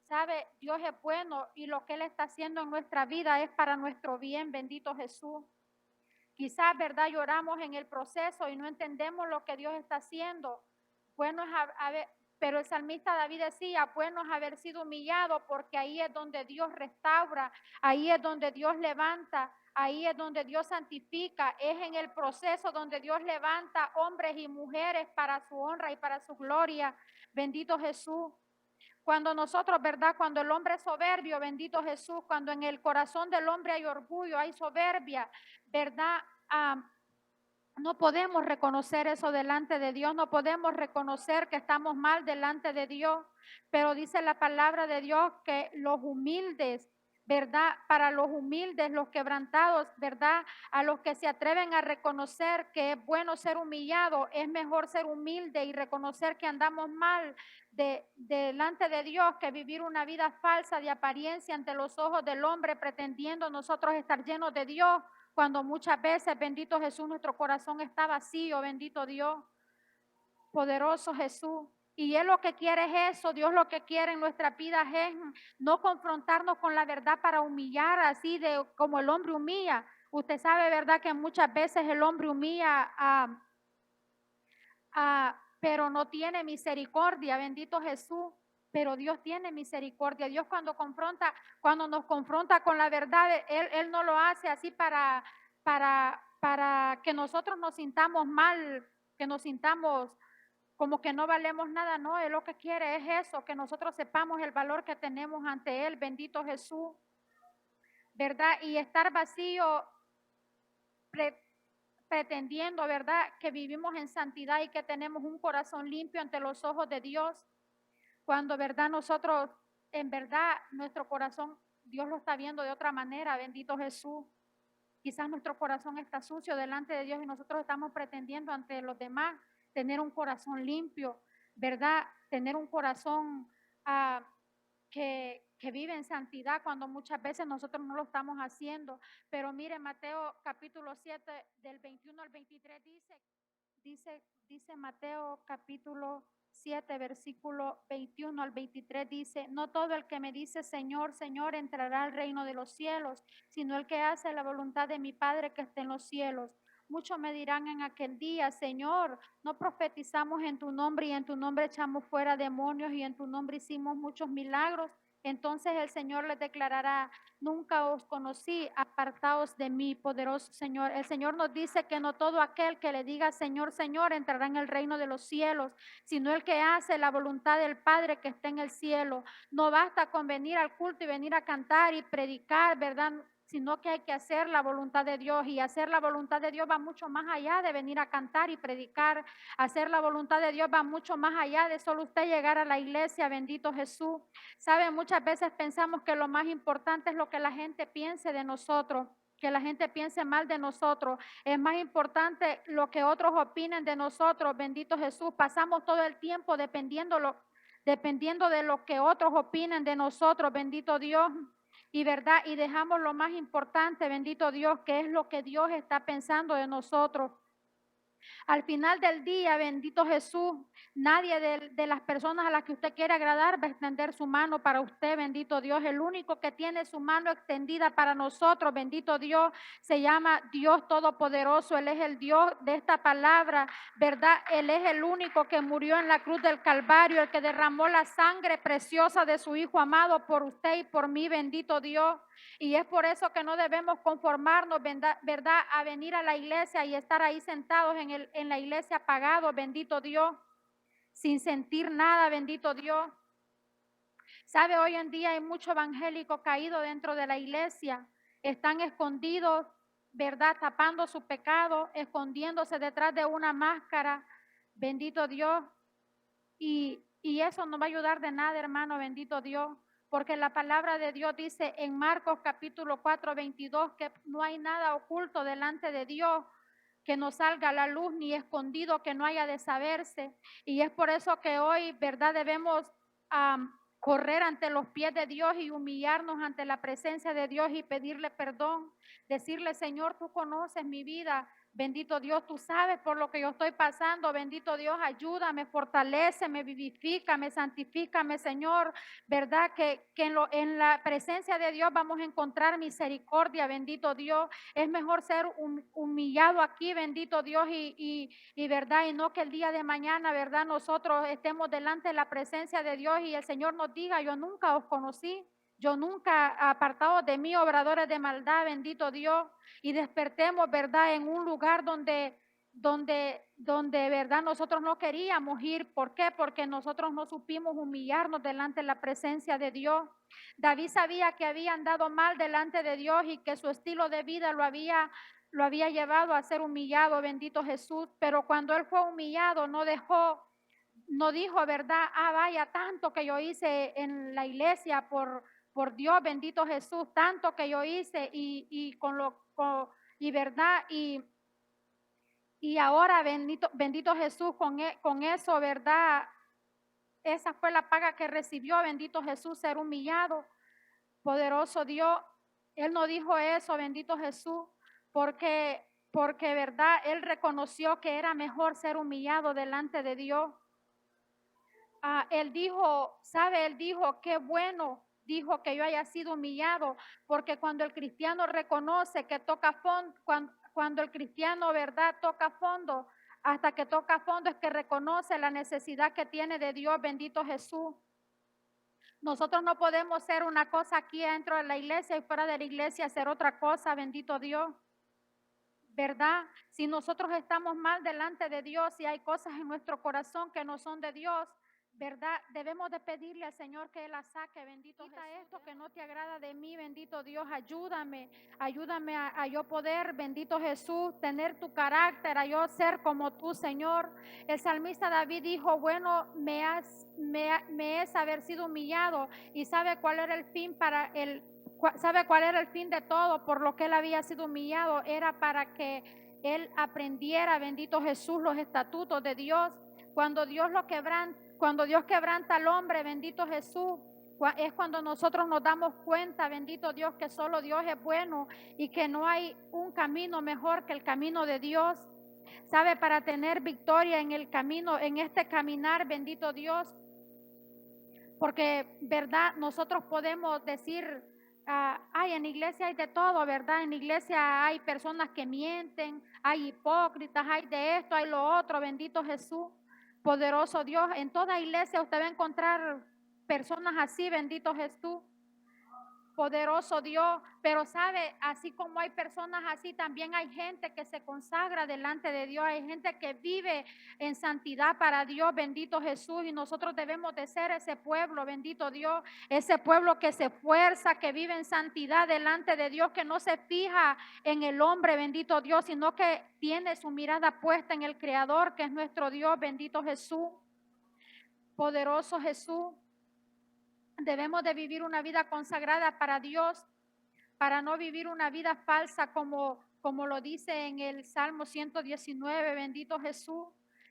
¿sabe? Dios es bueno y lo que Él está haciendo en nuestra vida es para nuestro bien, bendito Jesús. Quizás, ¿verdad?, lloramos en el proceso y no entendemos lo que Dios está haciendo. Bueno es pero el salmista David decía, bueno es haber sido humillado, porque ahí es donde Dios restaura, ahí es donde Dios levanta, ahí es donde Dios santifica, es en el proceso donde Dios levanta hombres y mujeres para su honra y para su gloria. Bendito Jesús. Cuando nosotros, ¿verdad? Cuando el hombre es soberbio, bendito Jesús, cuando en el corazón del hombre hay orgullo, hay soberbia, ¿verdad? No podemos reconocer eso delante de Dios, no podemos reconocer que estamos mal delante de Dios, pero dice la palabra de Dios que los humildes, ¿verdad? Para los humildes, los quebrantados, ¿verdad? A los que se atreven a reconocer que es bueno ser humillado, es mejor ser humilde y reconocer que andamos mal delante de Dios que vivir una vida falsa de apariencia ante los ojos del hombre, pretendiendo nosotros estar llenos de Dios, cuando muchas veces, bendito Jesús, nuestro corazón está vacío, bendito Dios, poderoso Jesús. Y Él lo que quiere es eso, Dios lo que quiere en nuestra vida es no confrontarnos con la verdad para humillar así de como el hombre humilla. Usted sabe, ¿verdad?, que muchas veces el hombre humilla pero no tiene misericordia, bendito Jesús. Pero Dios tiene misericordia. Dios cuando nos confronta con la verdad, Él no lo hace así para que nosotros nos sintamos mal, que nos sintamos como que no valemos nada. No, Él lo que quiere es eso, que nosotros sepamos el valor que tenemos ante Él, bendito Jesús, ¿verdad? Y estar vacío, pretendiendo, ¿verdad?, que vivimos en santidad y que tenemos un corazón limpio ante los ojos de Dios, cuando, ¿verdad?, nosotros, en verdad, nuestro corazón, Dios lo está viendo de otra manera, bendito Jesús. Quizás nuestro corazón está sucio delante de Dios y nosotros estamos pretendiendo ante los demás tener un corazón limpio, ¿verdad?, tener un corazón que vive en santidad, cuando muchas veces nosotros no lo estamos haciendo. Pero mire, Mateo capítulo 7 del 21 al 23 dice Mateo capítulo 7 versículo 21 al 23, dice, no todo el que me dice Señor, Señor entrará al reino de los cielos, sino el que hace la voluntad de mi Padre que está en los cielos. Muchos me dirán en aquel día, Señor, no profetizamos en tu nombre y en tu nombre echamos fuera demonios y en tu nombre hicimos muchos milagros. Entonces el Señor les declarará, nunca os conocí, apartaos de mí, poderoso Señor. El Señor nos dice que no todo aquel que le diga Señor, Señor entrará en el reino de los cielos, sino el que hace la voluntad del Padre que está en el cielo. No basta con venir al culto y venir a cantar y predicar, ¿verdad?, sino que hay que hacer la voluntad de Dios, y hacer la voluntad de Dios va mucho más allá de venir a cantar y predicar. Hacer la voluntad de Dios va mucho más allá de solo usted llegar a la iglesia, bendito Jesús. Sabe, muchas veces pensamos que lo más importante es lo que la gente piense de nosotros, que la gente piense mal de nosotros. Es más importante lo que otros opinen de nosotros, bendito Jesús. Pasamos todo el tiempo dependiendo de lo que otros opinen de nosotros, bendito Dios. Y verdad, y dejamos lo más importante, bendito Dios, que es lo que Dios está pensando de nosotros. Al final del día, bendito Jesús, nadie de las personas a las que usted quiere agradar va a extender su mano para usted, bendito Dios. El único que tiene su mano extendida para nosotros, bendito Dios, se llama Dios Todopoderoso. Él es el Dios de esta palabra, ¿verdad? Él es el único que murió en la cruz del Calvario, el que derramó la sangre preciosa de su Hijo amado por usted y por mí, bendito Dios. Y es por eso que no debemos conformarnos, ¿verdad?, a venir a la iglesia y estar ahí sentados en la iglesia pagados, bendito Dios, sin sentir nada, bendito Dios. Sabe, hoy en día hay mucho evangélico caído dentro de la iglesia. Están escondidos, ¿verdad?, tapando su pecado, escondiéndose detrás de una máscara, bendito Dios. Y eso no va a ayudar de nada, hermano, bendito Dios. Porque la palabra de Dios dice en Marcos capítulo 4, 22, que no hay nada oculto delante de Dios que no salga a la luz, ni escondido que no haya de saberse. Y es por eso que hoy, ¿verdad?, debemos correr ante los pies de Dios y humillarnos ante la presencia de Dios y pedirle perdón. Decirle, Señor, tú conoces mi vida. Bendito Dios, tú sabes por lo que yo estoy pasando. Bendito Dios, ayúdame, fortaléceme, vivifícame, santifícame, Señor. Verdad que en la presencia de Dios vamos a encontrar misericordia, bendito Dios. Es mejor ser humillado aquí, bendito Dios, y verdad, y no que el día de mañana, verdad, nosotros estemos delante de la presencia de Dios y el Señor nos diga, yo nunca os conocí. Yo nunca apartado de mí, obradores de maldad, bendito Dios, y despertemos, verdad, en un lugar donde, verdad, nosotros no queríamos ir. ¿Por qué? Porque nosotros no supimos humillarnos delante de la presencia de Dios. David sabía que había andado mal delante de Dios y que su estilo de vida lo había llevado a ser humillado, bendito Jesús, pero cuando él fue humillado no dijo, verdad, vaya, tanto que yo hice en la iglesia por Dios, bendito Jesús, tanto que yo hice y verdad, y ahora bendito Jesús con eso, verdad, esa fue la paga que recibió, bendito Jesús, ser humillado, poderoso Dios. Él no dijo eso, bendito Jesús, porque verdad, él reconoció que era mejor ser humillado delante de Dios. Él dijo, ¿sabe? Él dijo, qué bueno, dijo que yo haya sido humillado, porque cuando el cristiano reconoce que toca fondo, cuando el cristiano, ¿verdad?, toca fondo, hasta que toca fondo es que reconoce la necesidad que tiene de Dios, bendito Jesús. Nosotros no podemos ser una cosa aquí dentro de la iglesia y fuera de la iglesia hacer otra cosa, bendito Dios. ¿Verdad? Si nosotros estamos mal delante de Dios y hay cosas en nuestro corazón que no son de Dios, ¿verdad? Debemos de pedirle al Señor que Él las saque, bendito Jesús. Esto que no te agrada de mí, bendito Dios, ayúdame a yo poder, bendito Jesús, tener tu carácter, a yo ser como tú, Señor. El salmista David dijo, bueno, me es haber sido humillado, y sabe cuál era el fin ¿sabe cuál era el fin de todo? Por lo que él había sido humillado, era para que él aprendiera, bendito Jesús, los estatutos de Dios. Cuando Dios quebranta al hombre, bendito Jesús, es cuando nosotros nos damos cuenta, bendito Dios, que solo Dios es bueno y que no hay un camino mejor que el camino de Dios. ¿Sabe? Para tener victoria en el camino, en este caminar, bendito Dios, porque, verdad, nosotros podemos decir, en la iglesia hay de todo, ¿verdad? En la iglesia hay personas que mienten, hay hipócritas, hay de esto, hay lo otro, bendito Jesús, poderoso Dios. En toda iglesia usted va a encontrar personas así, bendito Jesús. poderoso Dios, pero sabe, así como hay personas así, también hay gente que se consagra delante de Dios, hay gente que vive en santidad para Dios, bendito Jesús, y nosotros debemos de ser ese pueblo, bendito Dios, ese pueblo que se esfuerza, que vive en santidad delante de Dios, que no se fija en el hombre, bendito Dios, sino que tiene su mirada puesta en el Creador, que es nuestro Dios, bendito Jesús, poderoso Jesús. Debemos de vivir una vida consagrada para Dios, para no vivir una vida falsa como lo dice en el Salmo 119, bendito Jesús.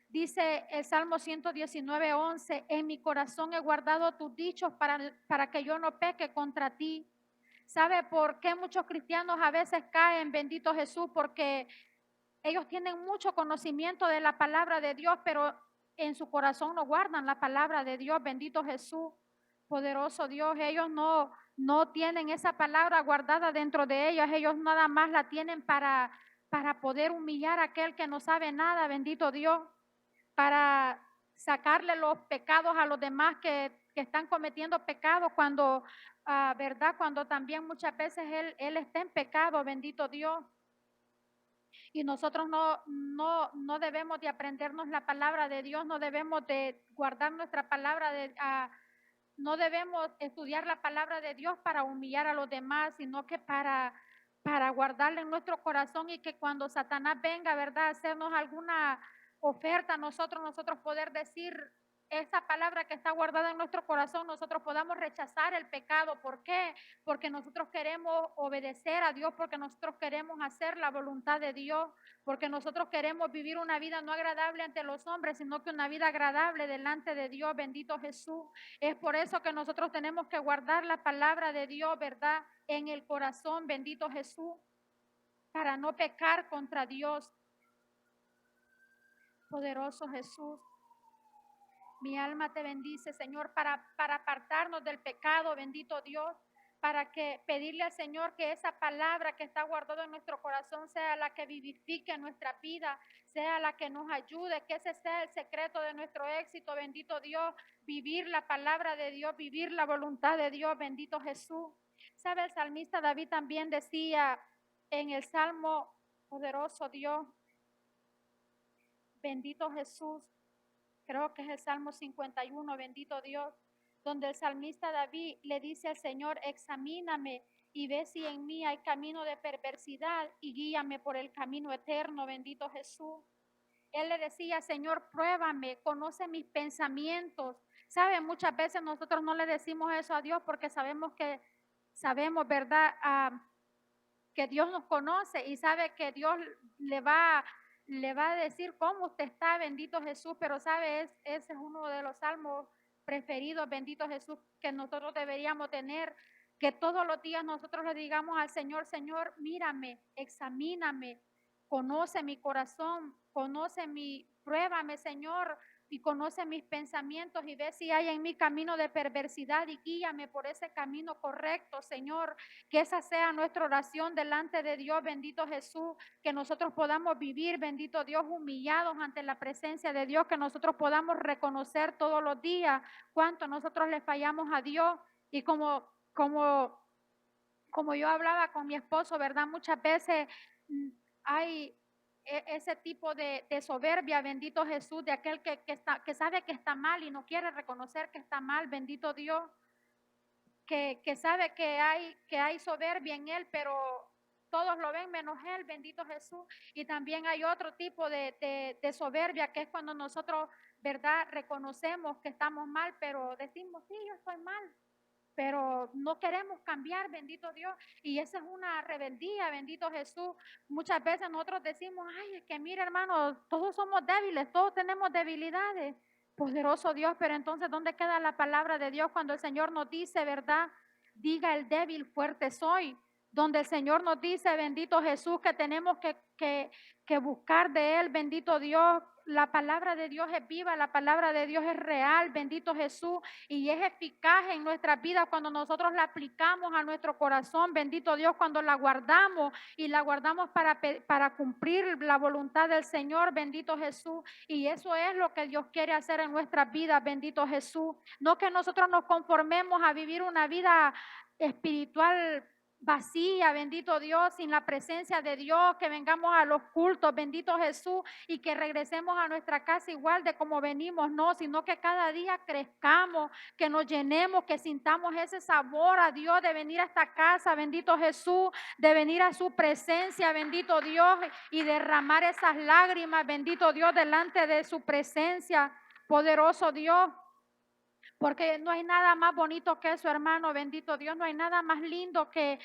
Dice el Salmo 119, 11, en mi corazón he guardado tus dichos para que yo no peque contra ti. ¿Sabe por qué muchos cristianos a veces caen, bendito Jesús? Porque ellos tienen mucho conocimiento de la palabra de Dios, pero en su corazón no guardan la palabra de Dios, bendito Jesús, poderoso Dios. Ellos no tienen esa palabra guardada dentro de ellos nada más la tienen para poder humillar a aquel que no sabe nada, bendito Dios, para sacarle los pecados a los demás que están cometiendo pecados cuando, ¿verdad? Cuando también muchas veces él está en pecado, bendito Dios. Y nosotros no debemos de aprendernos la palabra de Dios, no debemos de guardar nuestra palabra, no debemos estudiar la palabra de Dios para humillar a los demás, sino que para guardarla en nuestro corazón y que cuando Satanás venga, ¿verdad?, a hacernos alguna oferta, nosotros poder decir esa palabra que está guardada en nuestro corazón, nosotros podamos rechazar el pecado. ¿Por qué? Porque nosotros queremos obedecer a Dios, porque nosotros queremos hacer la voluntad de Dios, porque nosotros queremos vivir una vida no agradable ante los hombres, sino que una vida agradable delante de Dios, bendito Jesús. Es por eso que nosotros tenemos que guardar la palabra de Dios, ¿verdad?, en el corazón, bendito Jesús, para no pecar contra Dios. Poderoso Jesús. Mi alma te bendice, Señor, para apartarnos del pecado, bendito Dios, para que pedirle al Señor que esa palabra que está guardada en nuestro corazón sea la que vivifique nuestra vida, sea la que nos ayude, que ese sea el secreto de nuestro éxito, bendito Dios, vivir la palabra de Dios, vivir la voluntad de Dios, bendito Jesús. ¿Sabe? El salmista David también decía en el Salmo, poderoso Dios, bendito Jesús, creo que es el Salmo 51, bendito Dios, donde el salmista David le dice al Señor, examíname y ve si en mí hay camino de perversidad y guíame por el camino eterno, bendito Jesús. Él le decía, Señor, pruébame, conoce mis pensamientos. ¿Sabe? Muchas veces nosotros no le decimos eso a Dios porque sabemos, ¿verdad? Que Dios nos conoce y sabe que Dios le va a decir cómo usted está, bendito Jesús, pero sabe, ese es uno de los salmos preferidos, bendito Jesús, que nosotros deberíamos tener, que todos los días nosotros le digamos al Señor, Señor, mírame, examíname, conoce mi corazón, pruébame, Señor, y conoce mis pensamientos y ve si hay en mi camino de perversidad y guíame por ese camino correcto, Señor. Que esa sea nuestra oración delante de Dios, bendito Jesús, que nosotros podamos vivir, bendito Dios, humillados ante la presencia de Dios, que nosotros podamos reconocer todos los días cuánto nosotros le fallamos a Dios y como yo hablaba con mi esposo, ¿verdad? Muchas veces hay ese tipo de soberbia, bendito Jesús, de aquel que sabe que está mal y no quiere reconocer que está mal, bendito Dios, que sabe que hay soberbia en él, pero todos lo ven menos él, bendito Jesús. Y también hay otro tipo de soberbia, que es cuando nosotros, ¿verdad?, reconocemos que estamos mal, pero decimos, sí, yo estoy mal, pero no queremos cambiar, bendito Dios, y esa es una rebeldía, bendito Jesús. Muchas veces nosotros decimos, ay, es que mira, hermano, todos somos débiles, todos tenemos debilidades, poderoso Dios, pero entonces, ¿dónde queda la palabra de Dios cuando el Señor nos dice, verdad? Diga el débil, fuerte soy. Donde el Señor nos dice, bendito Jesús, que tenemos que buscar de Él, bendito Dios. La palabra de Dios es viva, la palabra de Dios es real, bendito Jesús, y es eficaz en nuestras vidas cuando nosotros la aplicamos a nuestro corazón, bendito Dios, cuando la guardamos y la guardamos para cumplir la voluntad del Señor, bendito Jesús, y eso es lo que Dios quiere hacer en nuestras vidas, bendito Jesús. No que nosotros nos conformemos a vivir una vida espiritual vacía, bendito Dios, sin la presencia de Dios, que vengamos a los cultos, bendito Jesús, y que regresemos a nuestra casa igual de como venimos, no, sino que cada día crezcamos, que nos llenemos, que sintamos ese sabor a Dios de venir a esta casa, bendito Jesús, de venir a su presencia, bendito Dios, y derramar esas lágrimas, bendito Dios, delante de su presencia, poderoso Dios. Porque no hay nada más bonito que eso, hermano, bendito Dios. No hay nada más lindo que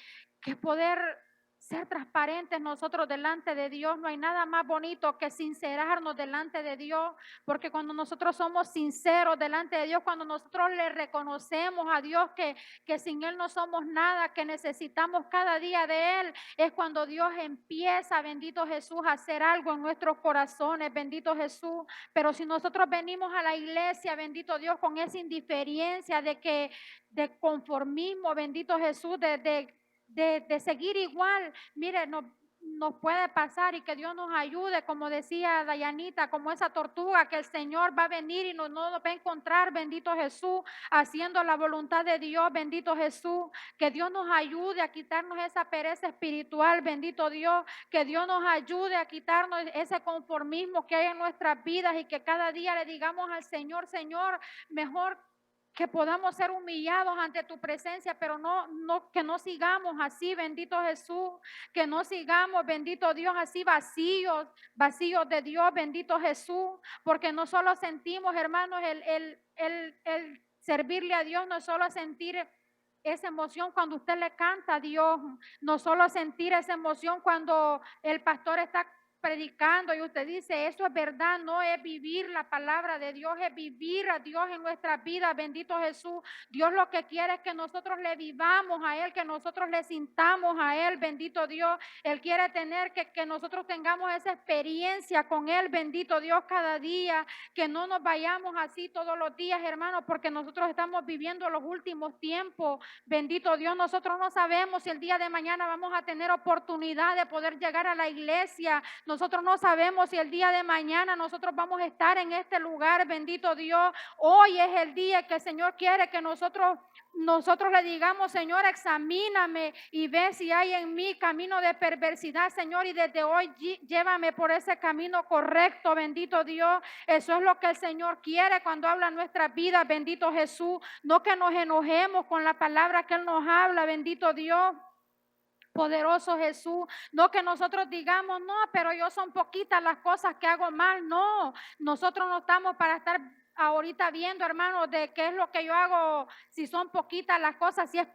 poder ser transparentes nosotros delante de Dios. No hay nada más bonito que sincerarnos delante de Dios. Porque cuando nosotros somos sinceros delante de Dios, cuando nosotros le reconocemos a Dios que sin Él no somos nada, que necesitamos cada día de Él, es cuando Dios empieza, bendito Jesús, a hacer algo en nuestros corazones, bendito Jesús. Pero si nosotros venimos a la iglesia, bendito Dios, con esa indiferencia de conformismo, bendito Jesús, de seguir igual, mire, nos puede pasar, y que Dios nos ayude, como decía Dayanita, como esa tortuga, que el Señor va a venir y no nos va a encontrar, bendito Jesús, haciendo la voluntad de Dios, bendito Jesús. Que Dios nos ayude a quitarnos esa pereza espiritual, bendito Dios. Que Dios nos ayude a quitarnos ese conformismo que hay en nuestras vidas, y que cada día le digamos al Señor: Señor, mejor que podamos ser humillados ante tu presencia, pero que no sigamos así, bendito Jesús, que no sigamos, bendito Dios, así vacíos de Dios, bendito Jesús, porque no solo sentimos, hermanos, el servirle a Dios, no solo sentir esa emoción cuando usted le canta a Dios, no solo sentir esa emoción cuando el pastor está predicando y usted dice: eso es verdad. No, es vivir la palabra de Dios, es vivir a Dios en nuestra vida, bendito Jesús. Dios lo que quiere es que nosotros le vivamos a Él, que nosotros le sintamos a Él, bendito Dios. Él quiere tener que nosotros tengamos esa experiencia con Él, bendito Dios, cada día, que no nos vayamos así todos los días, hermanos, porque nosotros estamos viviendo los últimos tiempos, bendito Dios. Nosotros no sabemos si el día de mañana vamos a tener oportunidad de poder llegar a la iglesia. Nosotros no sabemos si el día de mañana nosotros vamos a estar en este lugar, bendito Dios. Hoy es el día que el Señor quiere que nosotros le digamos: Señor, examíname y ve si hay en mí camino de perversidad, Señor, y desde hoy llévame por ese camino correcto, bendito Dios. Eso es lo que el Señor quiere cuando habla nuestra vida, bendito Jesús. No que nos enojemos con la palabra que Él nos habla, bendito Dios. Poderoso Jesús, no que nosotros digamos: no, pero yo son poquitas las cosas que hago mal. No, nosotros no estamos para estar ahorita viendo, hermanos, de qué es lo que yo hago, si son poquitas las cosas, si es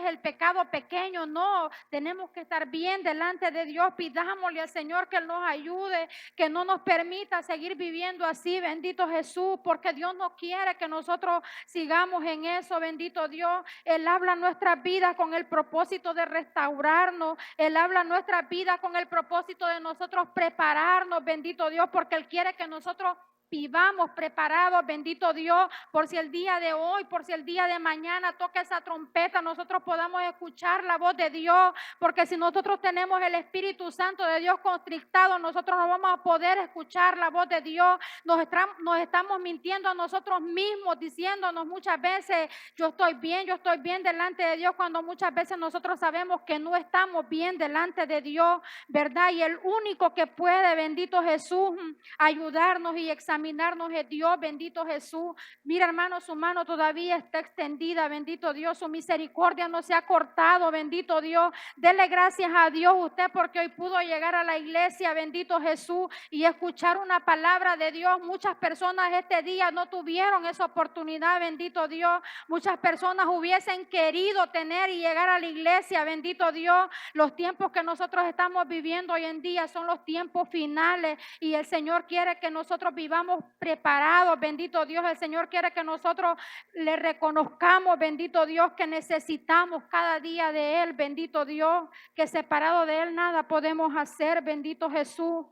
el pecado pequeño. No, tenemos que estar bien delante de Dios. Pidámosle al Señor que Él nos ayude, que no nos permita seguir viviendo así, bendito Jesús, porque Dios no quiere que nosotros sigamos en eso, bendito Dios. Él habla nuestras vidas con el propósito de restaurarnos. Él habla nuestras vidas con el propósito de nosotros prepararnos, bendito Dios, porque Él quiere que nosotros vivamos preparados, bendito Dios, por si el día de hoy, por si el día de mañana toca esa trompeta, nosotros podamos escuchar la voz de Dios. Porque si nosotros tenemos el Espíritu Santo de Dios constrictado, nosotros no vamos a poder escuchar la voz de Dios. Nos estamos mintiendo a nosotros mismos, diciéndonos muchas veces: yo estoy bien delante de Dios, cuando muchas veces nosotros sabemos que no estamos bien delante de Dios, ¿verdad? Y el único que puede, bendito Jesús, ayudarnos y examinarnos es Dios, bendito Jesús. Mira, hermano, su mano todavía está extendida, bendito Dios. Su misericordia no se ha cortado, bendito Dios. Dele gracias a Dios usted, porque hoy pudo llegar a la iglesia, bendito Jesús, y escuchar una palabra de Dios. Muchas personas este día no tuvieron esa oportunidad, bendito Dios. Muchas personas hubiesen querido tener y llegar a la iglesia, bendito Dios. Los tiempos que nosotros estamos viviendo hoy en día son los tiempos finales, y el Señor quiere que nosotros vivamos preparados, bendito Dios. El Señor quiere que nosotros le reconozcamos, bendito Dios, que necesitamos cada día de Él, bendito Dios, que separado de Él nada podemos hacer, bendito Jesús.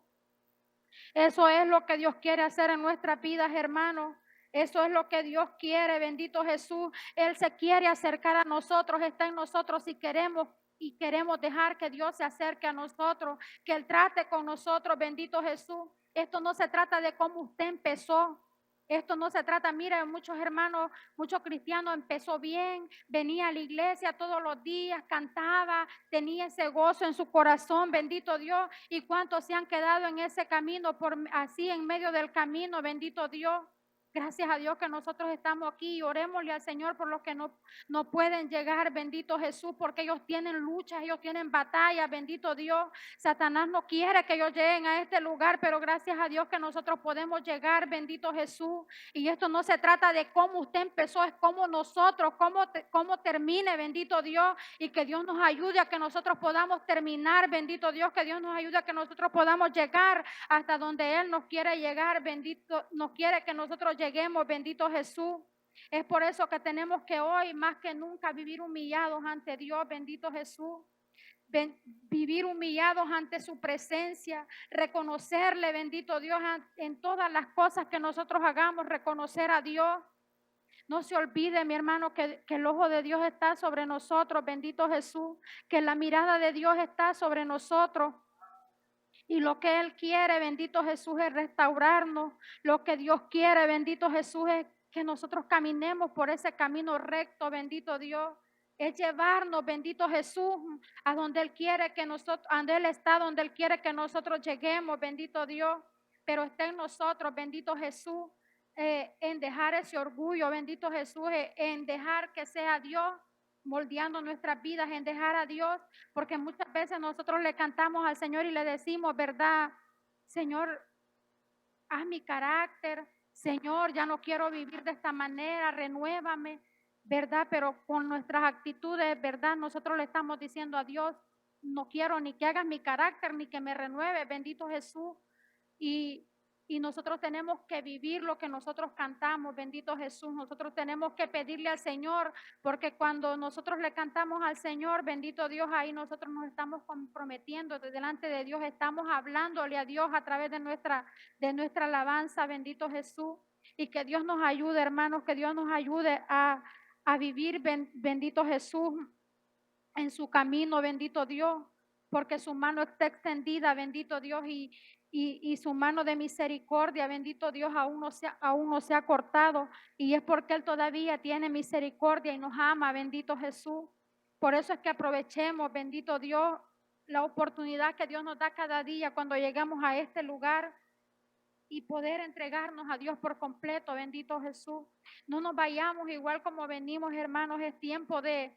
Eso es lo que Dios quiere hacer en nuestras vidas, hermanos. Eso es lo que Dios quiere, bendito Jesús. Él se quiere acercar a nosotros, está en nosotros y queremos dejar que Dios se acerque a nosotros, que Él trate con nosotros, bendito Jesús. Esto no se trata de cómo usted empezó. Esto no se trata, mira, muchos hermanos, muchos cristianos empezó bien, venía a la iglesia todos los días, cantaba, tenía ese gozo en su corazón, bendito Dios, y cuántos se han quedado en ese camino, por así en medio del camino, bendito Dios. Gracias a Dios que nosotros estamos aquí y orémosle al Señor por los que no pueden llegar, bendito Jesús, porque ellos tienen luchas, ellos tienen batallas, bendito Dios. Satanás no quiere que ellos lleguen a este lugar, pero gracias a Dios que nosotros podemos llegar, bendito Jesús. Y esto no se trata de cómo usted empezó, es cómo nosotros, cómo termine, bendito Dios, y que Dios nos ayude a que nosotros podamos terminar, bendito Dios, que Dios nos ayude a que nosotros podamos llegar hasta donde Él nos quiere llegar, bendito, nos quiere que nosotros lleguemos, bendito Jesús. Es por eso que tenemos que hoy más que nunca vivir humillados ante Dios, bendito Jesús. Vivir humillados ante su presencia, reconocerle, bendito Dios, en todas las cosas que nosotros hagamos, reconocer a Dios. No se olvide, mi hermano, que el ojo de Dios está sobre nosotros, bendito Jesús, que la mirada de Dios está sobre nosotros. Y lo que Él quiere, bendito Jesús, es restaurarnos. Lo que Dios quiere, bendito Jesús, es que nosotros caminemos por ese camino recto, bendito Dios. Es llevarnos, bendito Jesús, a donde Él quiere que nosotros, donde Él está, donde Él quiere que nosotros lleguemos, bendito Dios. Pero está en nosotros, bendito Jesús, en dejar ese orgullo, bendito Jesús, en dejar que sea Dios moldeando nuestras vidas, en dejar a Dios, porque muchas veces nosotros le cantamos al Señor y le decimos, ¿verdad? Señor, haz mi carácter, Señor, ya no quiero vivir de esta manera, renuévame, ¿verdad? Pero con nuestras actitudes, ¿verdad? Nosotros le estamos diciendo a Dios, no quiero ni que hagas mi carácter, ni que me renueve, bendito Jesús. Y, y nosotros tenemos que vivir lo que nosotros cantamos, bendito Jesús. Nosotros tenemos que pedirle al Señor, porque cuando nosotros le cantamos al Señor, bendito Dios, ahí nosotros nos estamos comprometiendo delante de Dios, estamos hablándole a Dios a través de nuestra alabanza, bendito Jesús. Y que Dios nos ayude, hermanos, que Dios nos ayude a vivir, bendito Jesús, en su camino, bendito Dios, porque su mano está extendida, bendito Dios, y su mano de misericordia, bendito Dios, aún no se ha cortado, y es porque Él todavía tiene misericordia y nos ama, bendito Jesús. Por eso es que aprovechemos, bendito Dios, la oportunidad que Dios nos da cada día cuando llegamos a este lugar y poder entregarnos a Dios por completo, bendito Jesús. No nos vayamos igual como venimos, hermanos, es tiempo de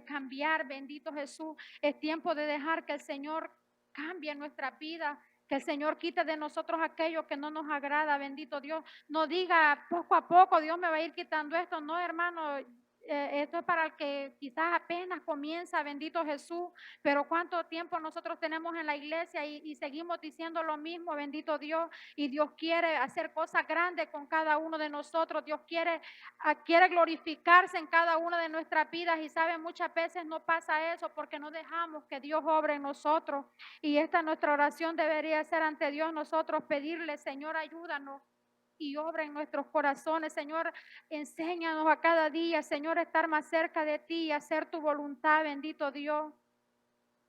cambiar, bendito Jesús. Es tiempo de dejar que el Señor cambie nuestra vida, que el Señor quite de nosotros aquello que no nos agrada, bendito Dios. No diga poco a poco, Dios me va a ir quitando esto. No, hermano, esto es para el que quizás apenas comienza, bendito Jesús, pero cuánto tiempo nosotros tenemos en la iglesia y seguimos diciendo lo mismo, bendito Dios, y Dios quiere hacer cosas grandes con cada uno de nosotros. Dios quiere glorificarse en cada una de nuestras vidas, y sabe, muchas veces no pasa eso porque no dejamos que Dios obre en nosotros. Y esta nuestra oración debería ser ante Dios, nosotros pedirle, Señor, ayúdanos y obra en nuestros corazones. Señor, enséñanos a cada día, Señor, a estar más cerca de ti y hacer tu voluntad, bendito Dios.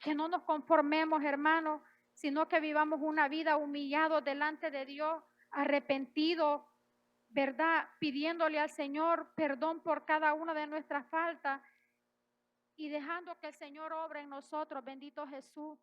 Que no nos conformemos, hermanos, sino que vivamos una vida humillado delante de Dios, arrepentido, ¿verdad? Pidiéndole al Señor perdón por cada una de nuestras faltas y dejando que el Señor obre en nosotros, bendito Jesús.